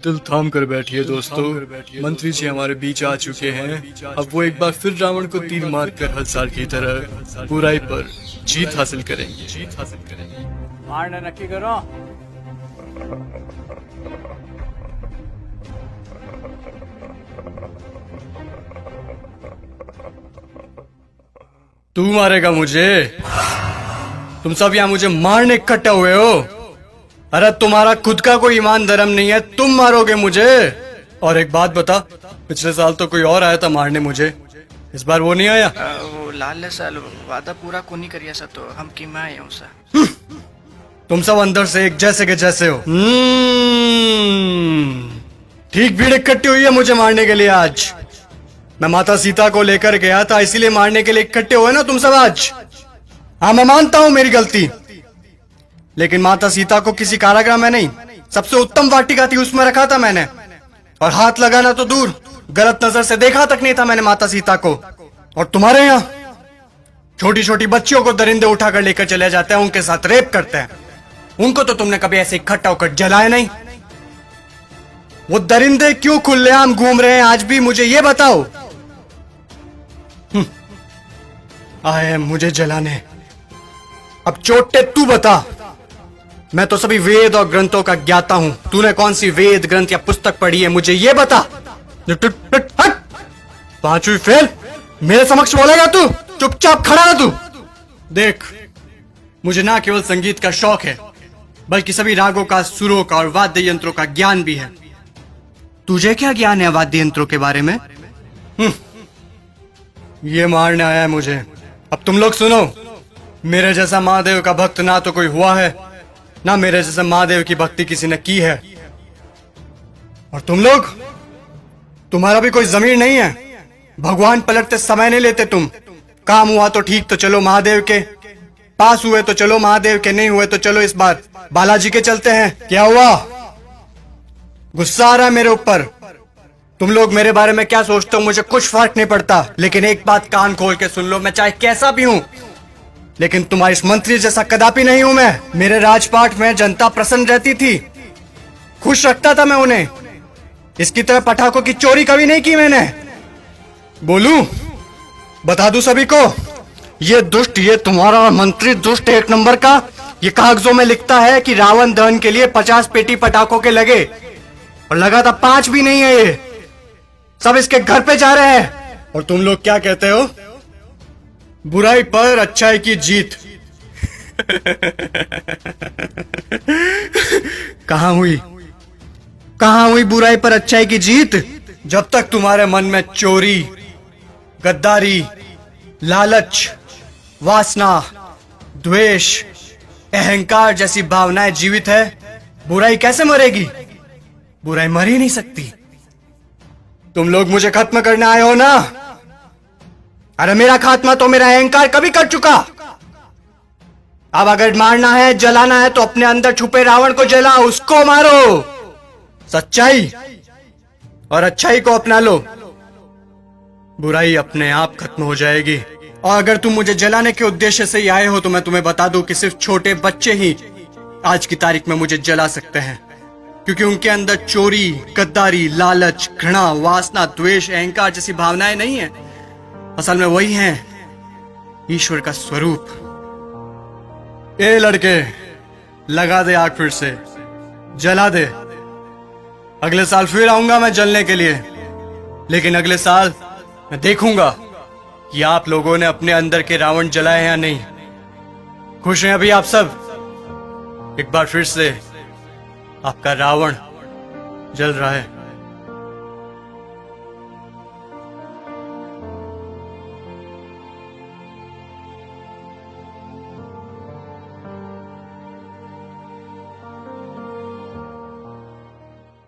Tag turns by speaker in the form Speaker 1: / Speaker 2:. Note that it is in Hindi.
Speaker 1: दिल थाम कर बैठिए दोस्तों, मंत्री जी हमारे बीच आ चुके हैं। अब वो एक बार फिर रावण को तीर मार कर हर साल की तरह बुराई पर जीत हासिल करेंगे।
Speaker 2: मारना नक्की करो।
Speaker 1: तू मारेगा मुझे? तुम सब यहाँ मुझे मारने इकट्ठे हुए हो? अरे तुम्हारा खुद का कोई ईमान धर्म नहीं है, तुम मारोगे मुझे? और एक बात बता, पिछले साल तो कोई और आया था मारने मुझे, इस बार वो नहीं आया?
Speaker 3: वो लाल साल वादा पूरा को नहीं करिया सा तो हम की मैं आया हूँ सा।
Speaker 1: तुम सब अंदर से एक जैसे के जैसे हो। ठीक भीड़ इकट्ठी हुई है मुझे मारने के लिए आज। मैं माता सीता को लेकर गया था, इसीलिए मारने के लिए इकट्ठे हुए ना तुम सब आज। हाँ, मैं मानता हूं मेरी गलती, लेकिन माता सीता को किसी कारागृह में नहीं, सबसे उत्तम वाटिका थी उसमें रखा था मैंने। और हाथ लगाना तो दूर, गलत नजर से देखा तक नहीं था मैंने माता सीता को। और तुम्हारे यहाँ छोटी छोटी बच्चियों को दरिंदे उठाकर लेकर चले जाते हैं, उनके साथ रेप करते हैं। उनको तो तुमने कभी ऐसे इकट्ठा होकर जलाया नहीं। वो दरिंदे क्यों खुलेआम घूम रहे हैं आज भी, मुझे ये बताओ। आए हैं मुझे जलाने। अब चोटे तू बता। मैं तो सभी वेद और ग्रंथों का ज्ञाता हूं। तूने कौन सी वेद ग्रंथ या पुस्तक पढ़ी है, मुझे ये बता। पांचवी फेल मेरे समक्ष बोलेगा तू? चुपचाप खड़ा रह तू। देख, मुझे ना केवल संगीत का शौक है, बल्कि सभी रागों का, सुरों का और वाद्य यंत्रों का ज्ञान भी है। तुझे क्या ज्ञान है वाद्य यंत्रों के बारे में? ये मारने आया है मुझे। अब तुम लोग सुनो, मेरे जैसा महादेव का भक्त ना तो कोई हुआ है, ना मेरे जैसा महादेव की भक्ति किसी ने की है। और तुम लोग, तुम्हारा भी कोई जमीर नहीं है। भगवान पलटते समय नहीं लेते तुम। काम हुआ तो ठीक, तो चलो महादेव के पास, हुए तो चलो महादेव के, नहीं हुए तो चलो इस बार बालाजी के चलते हैं। क्या हुआ? गुस्सा आ रहा है मेरे ऊपर? तुम लोग मेरे बारे में क्या सोचते हो मुझे कुछ फर्क नहीं पड़ता, लेकिन एक बात कान खोल के सुन लो, मैं चाहे कैसा भी हूं, लेकिन तुम्हारे इस मंत्री जैसा कदापि नहीं हूं मैं। मेरे राजपाट में जनता प्रसन्न रहती थी, खुश रखता था मैं उन्हें। इसकी तरह पटाखों की चोरी कभी नहीं की मैंने। बोलूं, बता दूं सभी को, ये दुष्ट, ये तुम्हारा मंत्री दुष्ट एक नंबर का, ये कागजों में लिखता है कि रावण दहन के लिए 50 पेटी पटाखों के लगे, और लगा था 5 भी नहीं है। ये सब इसके घर पे जा रहे हैं। और तुम लोग क्या कहते हो? बुराई पर अच्छाई की जीत। कहां हुई, कहां हुई बुराई पर अच्छाई की जीत? जब तक तुम्हारे मन में चोरी, गद्दारी, लालच, वासना, द्वेष, अहंकार जैसी भावनाएं जीवित है, बुराई कैसे मरेगी? बुराई मर ही नहीं सकती। तुम लोग मुझे खत्म करने आए हो ना? अरे मेरा खात्मा तो मेरा अहंकार कभी कर चुका। अब अगर मारना है, जलाना है, तो अपने अंदर छुपे रावण को जलाओ, उसको मारो। सच्चाई और अच्छाई को अपना लो, बुराई अपने आप खत्म हो जाएगी। और अगर तुम मुझे जलाने के उद्देश्य से ही आए हो, तो मैं तुम्हें बता दूं कि सिर्फ छोटे बच्चे ही आज की तारीख में मुझे जला सकते हैं, क्योंकि उनके अंदर चोरी, गद्दारी, लालच, घृणा, वासना, द्वेष, अहंकार जैसी भावनाएं नहीं है। असल में वही हैं ईश्वर का स्वरूप। ए लड़के, लगा दे आग, फिर से जला दे। अगले साल फिर आऊंगा मैं जलने के लिए, लेकिन अगले साल मैं देखूंगा कि आप लोगों ने अपने अंदर के रावण जलाए या नहीं। खुश हैं अभी आप सब? एक बार फिर से आपका रावण जल रहा है।